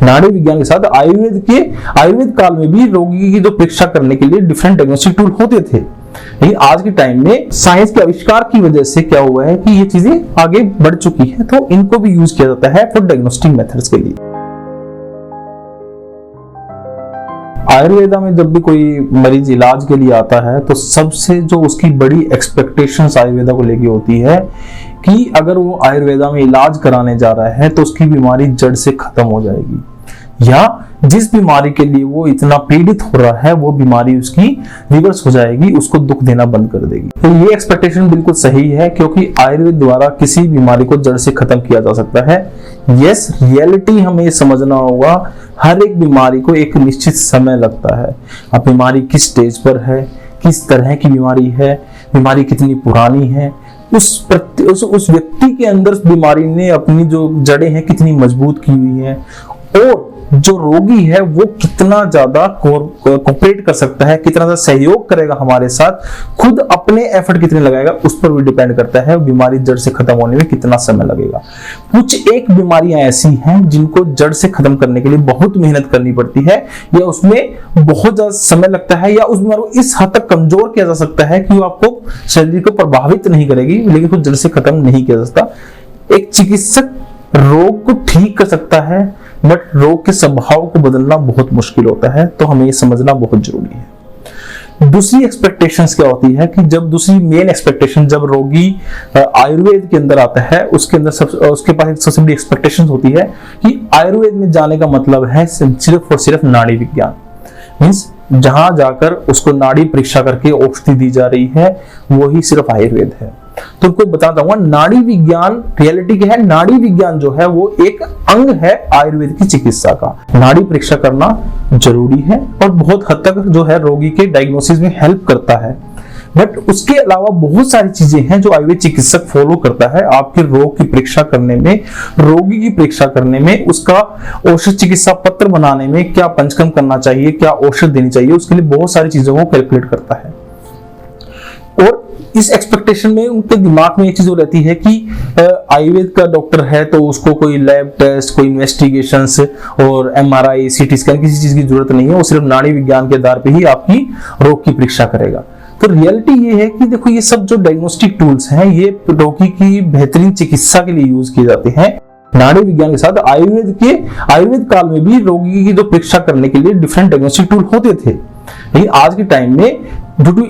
नाड़ी विज्ञान के साथ आयुर्वेद काल में भी रोगी की जो परीक्षा करने के लिए डिफरेंट डायग्नोस्टिक टूल होते थे, लेकिन आज के टाइम में साइंस के आविष्कार की वजह से क्या हुआ है कि ये चीजें आगे बढ़ चुकी है, तो इनको भी यूज किया जाता है फॉर डायग्नोस्टिक मेथड्स के लिए। आयुर्वेदा में जब भी कोई मरीज इलाज के लिए आता है तो सबसे जो उसकी बड़ी एक्सपेक्टेशंस आयुर्वेदा को लेके होती है कि अगर वो आयुर्वेदा में इलाज कराने जा रहा है तो उसकी बीमारी जड़ से खत्म हो जाएगी, या जिस बीमारी के लिए वो इतना पीड़ित हो रहा है वो बीमारी उसकी रिवर्स हो जाएगी, उसको दुख देना बंद कर देगी। तो ये एक्सपेक्टेशन बिल्कुल सही है, क्योंकि आयुर्वेद द्वारा किसी बीमारी को जड़ से खत्म किया जा सकता है। यस, रियलिटी हमें समझना होगा, हर एक बीमारी को एक निश्चित समय लगता है। अब बीमारी किस स्टेज पर है, किस तरह की बीमारी है, बीमारी कितनी पुरानी है, उस व्यक्ति के अंदर बीमारी ने अपनी जो जड़ें हैं कितनी मजबूत की हुई है, और जो रोगी है वो कितना ज्यादा कोऑपरेट कर सकता है, कितना ज्यादा सहयोग करेगा हमारे साथ, खुद अपने एफर्ट कितने लगाएगा, उस पर भी डिपेंड करता है बीमारी जड़ से खत्म होने में कितना समय लगेगा। कुछ एक बीमारियां ऐसी हैं जिनको जड़ से खत्म करने के लिए बहुत मेहनत करनी पड़ती है, या उसमें बहुत ज्यादा समय लगता है, या उस बीमारी को इस हद तक कमजोर किया जा सकता है कि वो आपको शरीर को प्रभावित नहीं करेगी, लेकिन उसको जड़ से खत्म नहीं किया जा सकता। एक चिकित्सक रोग को ठीक कर सकता है, बट रोग के स्वभाव को बदलना बहुत मुश्किल होता है, तो हमें ये समझना बहुत जरूरी है। दूसरी एक्सपेक्टेशंस क्या होती है कि दूसरी मेन एक्सपेक्टेशन जब रोगी आयुर्वेद के अंदर आता है, उसके पास एक सबसे बड़ी एक्सपेक्टेशन होती है कि आयुर्वेद में जाने का मतलब है सिर्फ और सिर्फ नाड़ी विज्ञान, मीन्स जहां जाकर उसको नाड़ी परीक्षा करके औषधि दी जा रही है वही सिर्फ आयुर्वेद है। तो उनको बताता हूँ, नाड़ी विज्ञान रियलिटी क्या है, नाड़ी विज्ञान जो है वो एक अंग है आयुर्वेद की चिकित्सा का। नाड़ी परीक्षा करना जरूरी है और बहुत हद तक जो है रोगी के डायग्नोसिस में हेल्प करता है, बट उसके अलावा बहुत सारी चीजें हैं जो आयुर्वेद चिकित्सक फॉलो करता है आपके रोग की परीक्षा करने में, रोगी की परीक्षा करने में, उसका औषध चिकित्सा पत्र बनाने में, क्या पंचकर्म करना चाहिए, क्या औषध देनी चाहिए, उसके लिए बहुत सारी चीजों को कैलकुलेट करता है। और इस एक्सपेक्टेशन में उनके दिमाग में एक चीज हो रहती है कि आयुर्वेद का डॉक्टर है तो उसको कोई लैब टेस्ट, कोई इन्वेस्टिगेशंस और एमआरआई, सीटी स्कैन किसी चीज की जरूरत नहीं है, वो सिर्फ नाड़ी विज्ञान के आधार पे ही आपकी रोग की परीक्षा करेगा। तो रियलिटी ये है कि देखो, ये सब जो डायग्नोस्टिक टूल्स हैं ये रोगी की बेहतरीन चिकित्सा के लिए यूज किए जाते हैं। नाड़ी विज्ञान के साथ आयुर्वेद काल में भी रोगी की जो परीक्षा करने के लिए डिफरेंट डायग्नोस्टिक टूल होते थे, लेकिन आज के टाइम में ड्यू टू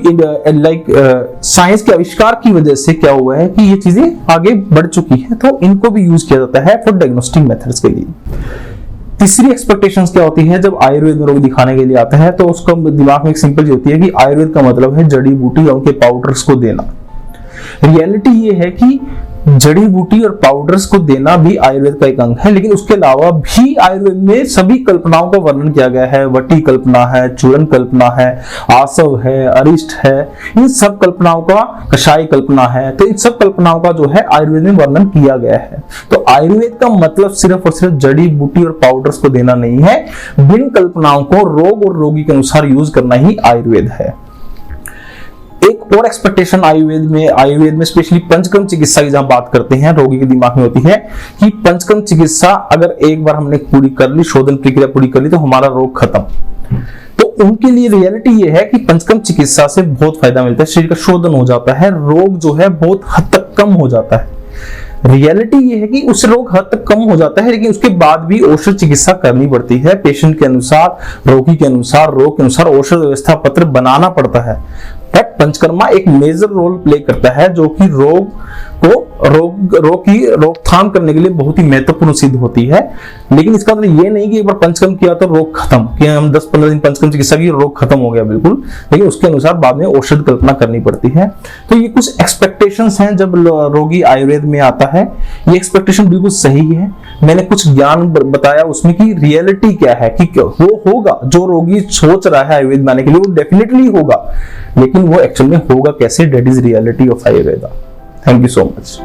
साइंस के आविष्कार की वजह से क्या हुआ है कि ये चीजें आगे बढ़ चुकी है, तो इनको भी यूज किया जाता है फॉर डायग्नोस्टिक मेथड्स के लिए। तीसरी एक्सपेक्टेशंस क्या होती है, जब आयुर्वेद में रोग दिखाने के लिए आता है तो उसका दिमाग में एक सिंपल होती है कि आयुर्वेद का मतलब है जड़ी बूटी और उनके पाउडर्स को देना। रियलिटी ये है कि जड़ी बूटी और पाउडर्स को देना भी आयुर्वेद का एक अंग है, लेकिन उसके अलावा भी आयुर्वेद में सभी कल्पनाओं का वर्णन किया गया है। वटी कल्पना है, चूर्ण कल्पना है, आसव है, अरिष्ट है, इन सब कल्पनाओं का, कषाय कल्पना है, तो इन सब कल्पनाओं का जो है आयुर्वेद में वर्णन किया गया है। तो आयुर्वेद का मतलब सिर्फ और सिर्फ जड़ी बूटी और पाउडर्स को देना नहीं है, बिन कल्पनाओं को रोग और रोगी के अनुसार यूज करना ही आयुर्वेद है। एक और एक्सपेक्टेशन आयुर्वेद में स्पेशली पंचकर्म चिकित्सा की जहां बात करते हैं, रोगी के दिमाग में होती है कि पंचकर्म चिकित्सा अगर एक बार हमने पूरी कर ली, शोधन प्रक्रिया पूरी कर ली, तो हमारा रोग खत्म। तो उनके लिए रियलिटी ये है कि पंचकर्म चिकित्सा से बहुत फायदा मिलता है, शरीर का शोधन हो जाता है, रोग जो है बहुत हद तक कम हो जाता है। रियलिटी ये है कि उस रोग हद तक कम हो जाता है, लेकिन उसके बाद भी औषध चिकित्सा करनी पड़ती है, पेशेंट के अनुसार, रोगी के अनुसार, रोग के अनुसार औषध व्यवस्था पत्र बनाना पड़ता है। बट पंचकर्मा एक मेजर रोल प्ले करता है जो कि रोग की रोकथाम करने के लिए बहुत ही महत्वपूर्ण सिद्ध होती है। लेकिन इसका मतलब ये नहीं कि एक बार पंचकर्म किया तो रोग खत्म, कि हम 10-15 दिन पंचकर्म चिकित्सा की रोग खत्म हो गया, बिल्कुल, लेकिन उसके अनुसार बाद में औषध कल्पना करनी पड़ती है। तो ये कुछ एक्सपेक्टेशंस हैं जब रोगी आयुर्वेद में आता है, ये एक्सपेक्टेशन बिल्कुल सही है। मैंने कुछ ज्ञान बताया उसमें कि रियलिटी क्या है, कि वो होगा जो रोगी सोच रहा है आयुर्वेद में आने के लिए, वो डेफिनेटली होगा, लेकिन वो एक्चुअल में होगा कैसे, that is reality of Ayurveda. Thank you so much.